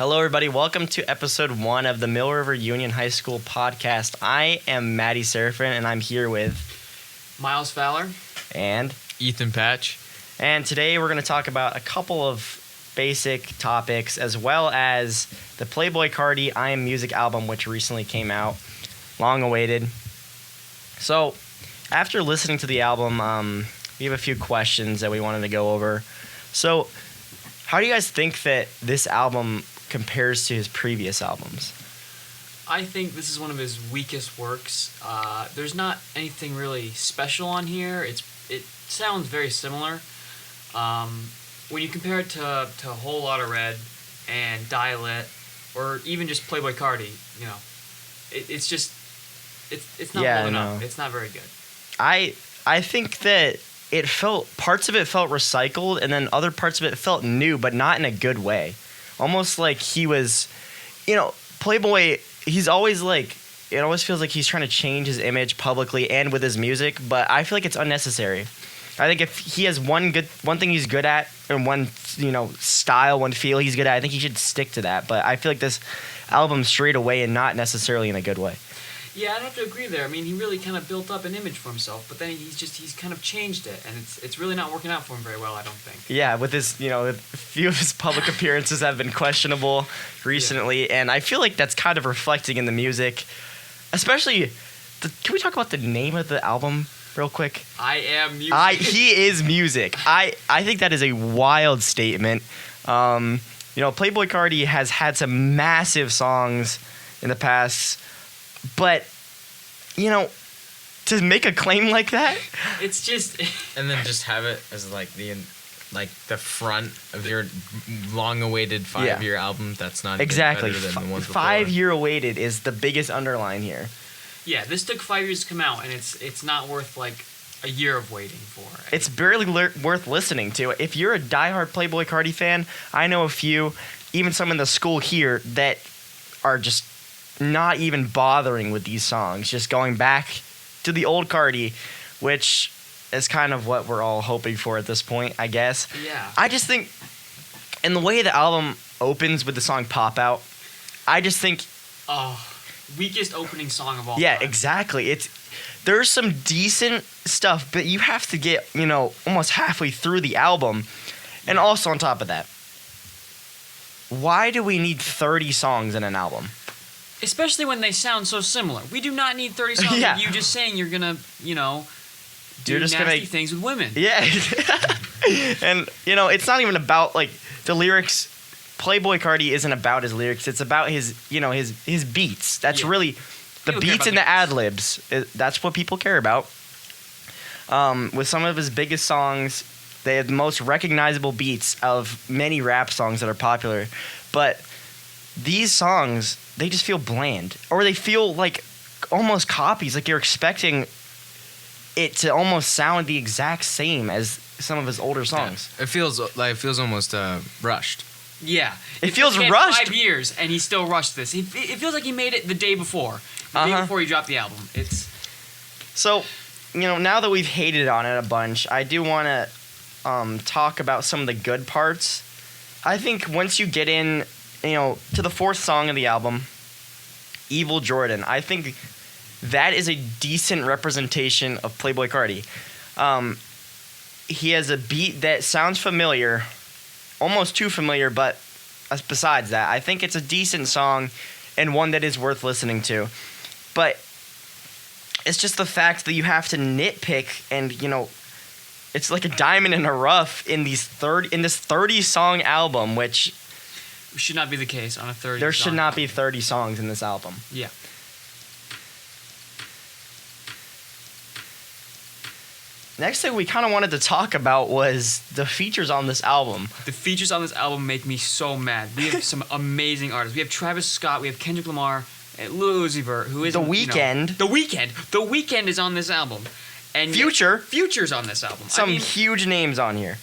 Hello, everybody. Welcome to episode 1 of the Mill River Union High School podcast. I am Mattie Serafin, and I'm here with Miles Fallar and Ethan Patch. And today we're going to talk about a couple of basic topics, as well as the Playboi Carti I Am Music album, which recently came out, long awaited. So, after listening to the album, we have a few questions that we wanted to go over. So, how do you guys think that this album compares to his previous albums? I think this is one of his weakest works. There's not anything really special on here. It sounds very similar. When you compare it to A Whole Lotta Red and Die Lit, or even just Playboi Carti, you know, it's not holding up. It's not very good. I think that parts of it felt recycled, and then other parts of it felt new, but not in a good way. Almost like he was, Playboi, he's always like, it always feels like he's trying to change his image publicly and with his music, but I feel like it's unnecessary. I think if he has one thing he's good at, and one, style, one feel he's good at, I think he should stick to that. But I feel like this album strayed away and not necessarily in a good way. Yeah, I'd have to agree there. I mean, he really kind of built up an image for himself, but then he's kind of changed it, and it's really not working out for him very well, I don't think. Yeah, with his, a few of his public appearances have been questionable recently, and I feel like that's kind of reflecting in the music. Especially, can we talk about the name of the album real quick? I Am Music. He is music. I think that is a wild statement. Playboi Carti has had some massive songs in the past, but, to make a claim like that, it's just... And then just have it as the front of your long-awaited 5-year album. That's not exactly better than the ones before. 5-year awaited is the biggest underline here. Yeah, this took 5 years to come out, and it's not worth a year of waiting for. It's barely worth listening to. If you're a diehard Playboi Carti fan, I know a few, even some in the school here, that are just not even bothering with these songs, just going back to the old Carti, which is kind of what we're all hoping for at this point, I guess. Yeah. I just think, in the way the album opens with the song Pop Out, I just think... weakest opening song of all time. Yeah, exactly. There's some decent stuff, but you have to get, almost halfway through the album. And also on top of that, why do we need 30 songs in an album? Especially when they sound so similar. We do not need 30 songs of you just saying you're going to, do nasty things with women. Yeah. And, it's not even about, the lyrics. Playboi Carti isn't about his lyrics. It's about his beats. That's really the beats and the ad-libs. That's what people care about. With some of his biggest songs, they have the most recognizable beats of many rap songs that are popular. But these songs, they just feel bland. Or they feel like almost copies. Like you're expecting it to almost sound the exact same as some of his older songs. Yeah. It feels almost rushed. Yeah. It feels rushed. 5 years, and he still rushed this. It feels like he made it the day before. The day before he dropped the album. So, now that we've hated on it a bunch, I do want to talk about some of the good parts. I think once you get in, to the 4th song of the album, Evil Jordan, I think that is a decent representation of Playboi Carti. He has a beat that sounds familiar, almost too familiar, but besides that, I think it's a decent song and one that is worth listening to. But it's just the fact that you have to nitpick, and it's like a diamond in a rough in this 30-song album, which should not be the case on a 30. There should not be 30 songs in this album. Yeah. Next thing we kind of wanted to talk about was the features on this album. The features on this album make me so mad. We have some amazing artists. We have Travis Scott, we have Kendrick Lamar, and Lil Uzi Vert, who is The Weeknd. The Weeknd is on this album. And Future's on this album. Some huge names on here.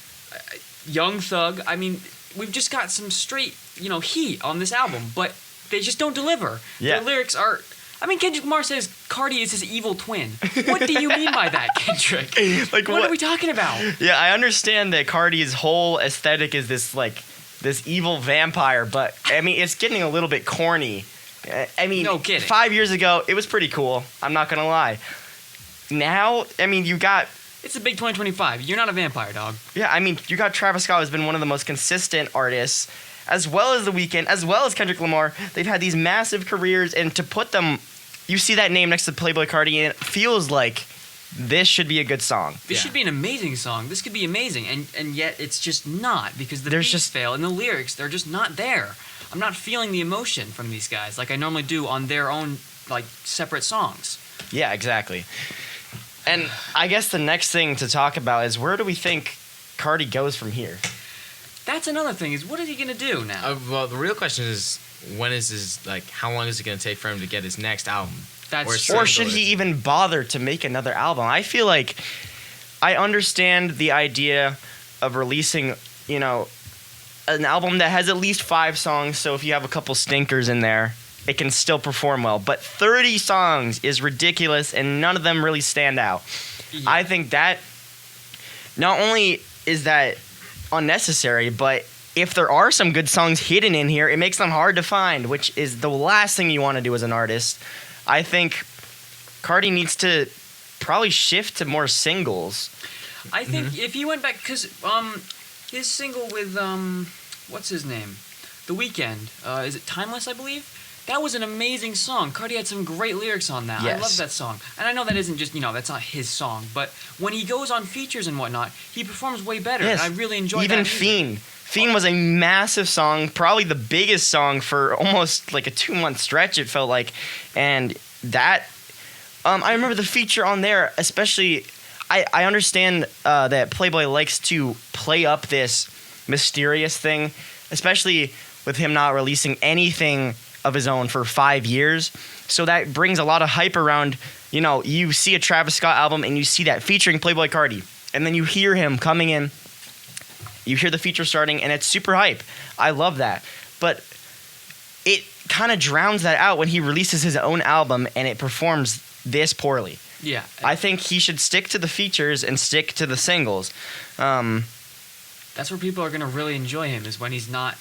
Young Thug. I mean, we've just got some straight, heat on this album, but they just don't deliver. Yeah. The lyrics are... Kendrick Lamar says Carti is his evil twin. What do you mean by that, Kendrick? What are we talking about? Yeah, I understand that Carti's whole aesthetic is this, this evil vampire, but I mean, it's getting a little bit corny. I mean, No kidding. 5 years ago, it was pretty cool. I'm not gonna lie. Now, I mean, you got It's a big 2025. You're not a vampire, dog. yeah, I mean, you got Travis Scott, who's been one of the most consistent artists, as well as The Weeknd, as well as Kendrick Lamar. They've had these massive careers, and to put them, you see that name next to Playboy Cardi, and it feels like this should be a good song. This should be an amazing song. This could be amazing, and yet it's just not because the There's beats just- fail and the lyrics, they're just not there. I'm not feeling the emotion from these guys like I normally do on their own like separate songs. Yeah, exactly. And I guess the next thing to talk about is where do we think Cardi goes from here? That's another thing is what is he gonna do now? Well, the real question is, when is his like? How long is it gonna take for him to get his next album? That's true. Or should he even bother to make another album? I feel like I understand the idea of releasing, you know, an album that has at least 5 songs, so if you have a couple stinkers in there, it can still perform well. But 30 songs is ridiculous, and none of them really stand out. Yeah. I think that not only is that unnecessary, but if there are some good songs hidden in here, it makes them hard to find, which is the last thing you want to do as an artist. I think Cardi needs to probably shift to more singles. I think if he went back, because his single with what's his name, The Weeknd, is it Timeless? I believe that was an amazing song. Cardi had some great lyrics on that. I Yes. love that song, and I know that isn't just that's not his song, but when he goes on features and whatnot, he performs way better. Yes. And I really enjoy Even that. music. Fiend. Fiend was a massive song, probably the biggest song for almost like a 2-month stretch, it felt like. And that, I remember the feature on there, especially, I understand that Playboy likes to play up this mysterious thing, especially with him not releasing anything of his own for 5 years. So that brings a lot of hype around, you see a Travis Scott album and you see that featuring Playboy Cardi. And then you hear him coming in. You hear the feature starting, and it's super hype. I love that. But it kind of drowns that out when he releases his own album and it performs this poorly. Yeah, I think he should stick to the features and stick to the singles. that's where people are gonna really enjoy him is when he's not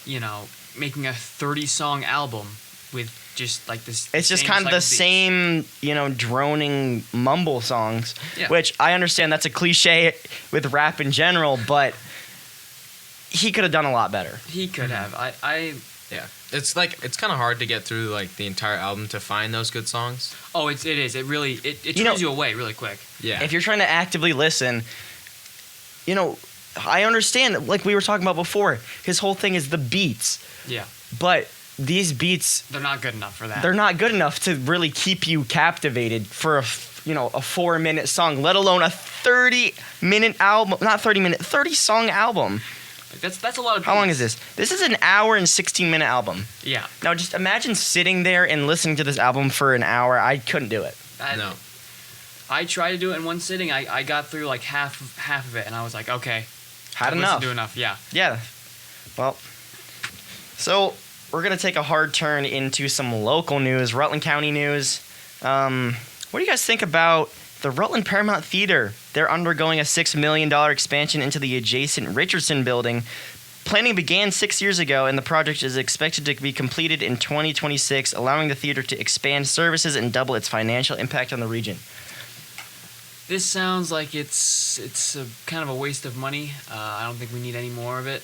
making a 30-song album with just like this. It's just same kind of the cycle beats. same, droning mumble songs, Yeah. which I understand that's a cliche with rap in general, but he could have done a lot better. He could have. Yeah, it's kind of hard to get through like the entire album to find those good songs. Oh, it is. It really it You know- turns you away really quick. Yeah, If you're trying to actively listen, I understand, like we were talking about before, his whole thing is the beats. Yeah, But these beats, they're not good enough for that. they're not good enough to really keep you captivated for a 4-minute song, let alone a 30-minute album, not 30-minute, 30-song album. That's a lot of. How long beats. is this? This is an hour and 16-minute album. Yeah. Now just imagine sitting there and listening to this album for an hour. I couldn't do it. no. I tried to do it in one sitting. I got through like half of it, and I was like, okay, Had I've listened enough. to enough. Yeah. Yeah. Well, so we're going to take a hard turn into some local news, Rutland County news. What do you guys think about the Rutland Paramount Theater? They're undergoing a $6 million expansion into the adjacent Richardson building. Planning began 6 years ago, and the project is expected to be completed in 2026, allowing the theater to expand services and double its financial impact on the region. This sounds like it's a kind of a waste of money. I don't think we need any more of it.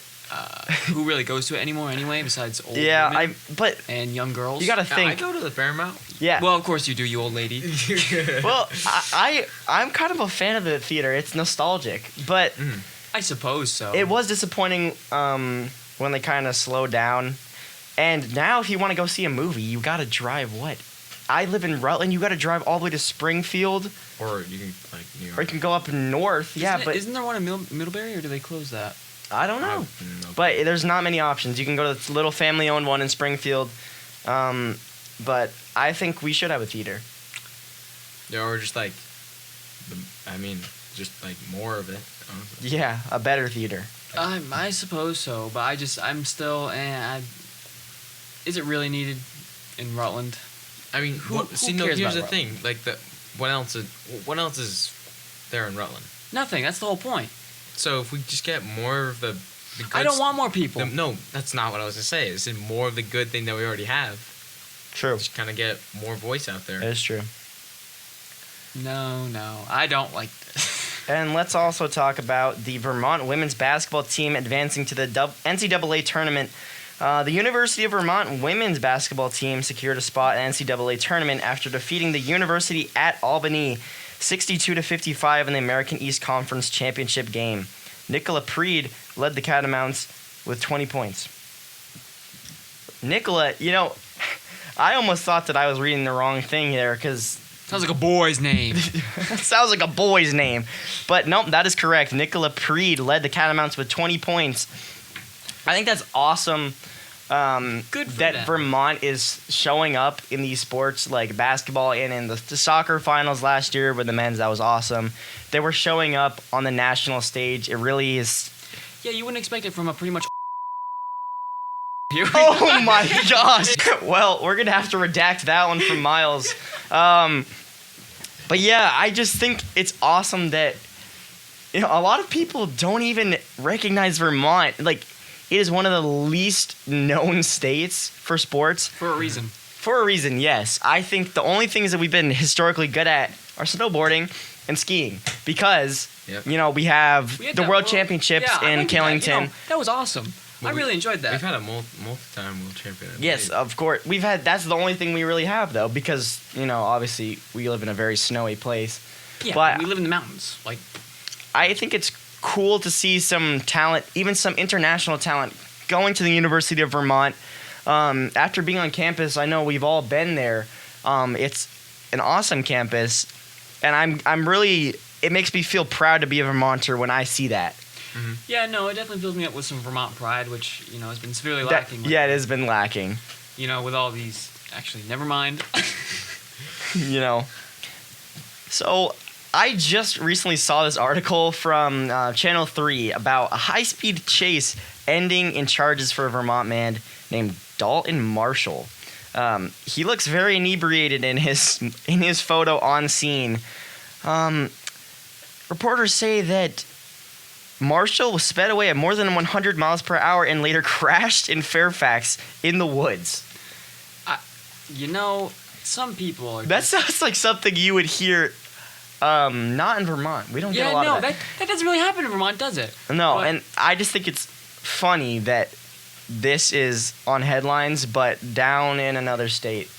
Who really goes to it anymore anyway, besides old women but and young girls? you got to I think. go to the Paramount. Yeah. Well, of course you do, you old lady. Well, I'm kind of a fan of the theater. It's nostalgic, but I suppose so. it was disappointing when they kind of slowed down. And now, if you want to go see a movie, you got to drive what? I live in Rutland. You got to drive all the way to Springfield, Or you can like New York. or you can go up north. Isn't there one in Middlebury, or do they close that? I don't know. No. But there's not many options. You can go to the little family-owned one in Springfield. But I think we should have a theater. Yeah, or just like, just like more of it. Yeah, a better theater. I suppose so, but I'm still. Is it really needed in Rutland? I mean, Who here's cares the about thing. Like what else is there in Rutland? Nothing. That's the whole point. So if we just get more of the the I don't goods- want more people. No, that's not what I was gonna say. It's more of the good thing that we already have. True. Just kind of get more voice out there. That is true. No, I don't like this. And let's also talk about the Vermont women's basketball team advancing to the NCAA tournament. The University of Vermont women's basketball team secured a spot in the NCAA tournament after defeating the University at Albany 62-55 in the American East Conference Championship game. Nicola Preed led the Catamounts with 20 points. Nicola, I almost thought that I was reading the wrong thing there because Sounds like a boy's name. that sounds like a boy's name. But nope, that is correct. Nicola Preed led the Catamounts with 20 points. I think that's awesome. Good for that them. Vermont is showing up in these sports like basketball and in the soccer finals last year with the men's. That was awesome. They were showing up on the national stage. It really is. Yeah, you wouldn't expect it from a pretty much. Here we go. Oh my gosh. Well, we're going to have to redact that one from Miles. But yeah, I just think it's awesome that a lot of people don't even recognize Vermont. Like, it is one of the least known states for sports. For a reason. For a reason, yes. I think the only things that we've been historically good at are snowboarding and skiing because, Yep. we have We had the that World Championships Yeah, I in went to that, Killington. that was awesome. Well, I really enjoyed that. We've had a multi-time world champion. I Yes, believe. of course. That's the only thing we really have, though, because, obviously we live in a very snowy place. yeah, but- we live in the mountains. Like, I think it's cool to see some talent, even some international talent, going to the University of Vermont. After being on campus, I know we've all been there. It's an awesome campus, and I'm really. It makes me feel proud to be a Vermonter when I see that. yeah, no, it definitely fills me up with some Vermont pride, which has been severely lacking. Yeah, it has been lacking. With all these. Actually, never mind. So I just recently saw this article from Channel 3 about a high-speed chase ending in charges for a Vermont man named Dalton Marshall. He looks very inebriated in his photo on scene. Reporters say that Marshall was sped away at more than 100 miles per hour and later crashed in Fairfax in the woods. Some people are. That sounds like something you would hear. Not in Vermont. We don't get a lot of that. that doesn't really happen in Vermont, does it? No, But- and I just think it's funny that this is on headlines, but down in another state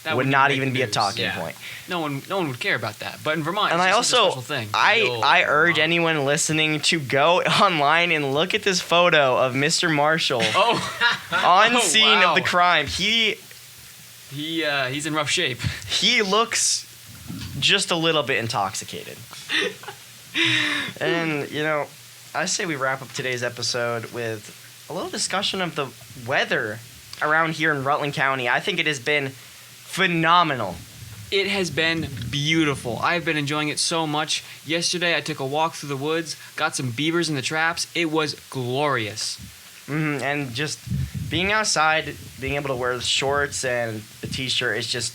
That would wouldn't not make even the be a news. talking Yeah. point. No one would care about that. But in Vermont, And it's I just such a also, special thing. I urge anyone listening to go online and look at this photo of Mr. Marshall on Oh, scene wow. of the crime. He's in rough shape. He looks just a little bit intoxicated. And, I say we wrap up today's episode with a little discussion of the weather around here in Rutland County. I think it has been phenomenal. It has been beautiful. I've been enjoying it so much. Yesterday, I took a walk through the woods, got some beavers in the traps. It was glorious. And just being outside, being able to wear shorts and a t-shirt is just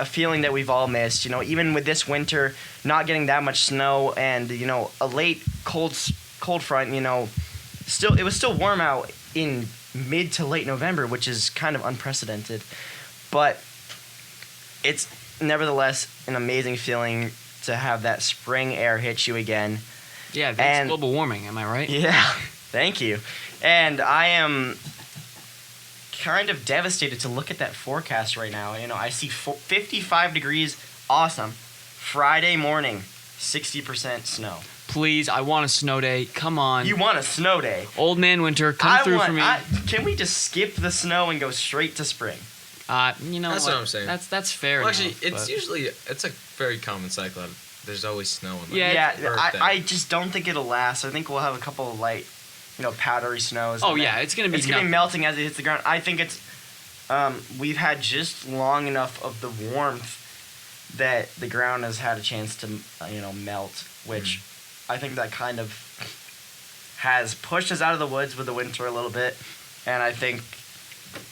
a feeling that we've all missed. Even with this winter, not getting that much snow and, a late cold front, it was still warm out in mid to late November, which is kind of unprecedented. But it's nevertheless an amazing feeling to have that spring air hit you again. Yeah, that's And- global warming, am I right? Yeah, thank you. And I am kind of devastated to look at that forecast right now. I see 55 degrees, awesome. Friday morning, 60% snow. Please, I want a snow day. Come on. You want a snow day? Old man winter, come through for me. Can we just skip the snow and go straight to spring? That's what I'm saying. That's fair. Well, actually, enough, it's a very common cycle. There's always snow on Yeah, Yeah, birthday. I just don't think it'll last. I think we'll have a couple of light, powdery snows. Oh and yeah, then it's gonna be. it's gonna be melting as it hits the ground. I think it's we've had just long enough of the warmth that the ground has had a chance to melt, which I think that kind of has pushed us out of the woods with the winter a little bit, and I think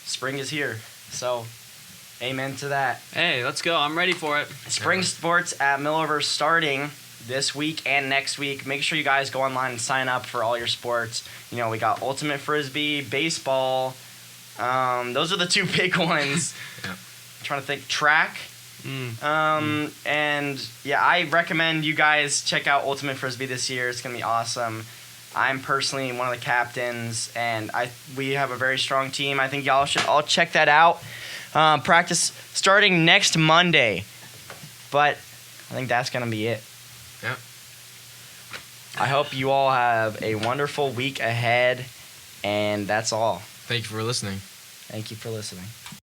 spring is here. So, amen to that. Hey, let's go. I'm ready for it. Spring sports at Milliver starting this week and next week. Make sure you guys go online and sign up for all your sports. You know, we got ultimate frisbee, baseball. Those are the two big ones. Yeah. I'm trying to think. Track. And yeah, I recommend you guys check out Ultimate Frisbee this year. It's gonna be awesome. I'm personally one of the captains, and we have a very strong team. I think y'all should all check that out. Practice starting next Monday, but I think that's gonna be it. Yeah. I hope you all have a wonderful week ahead, and that's all. Thank you for listening. Thank you for listening.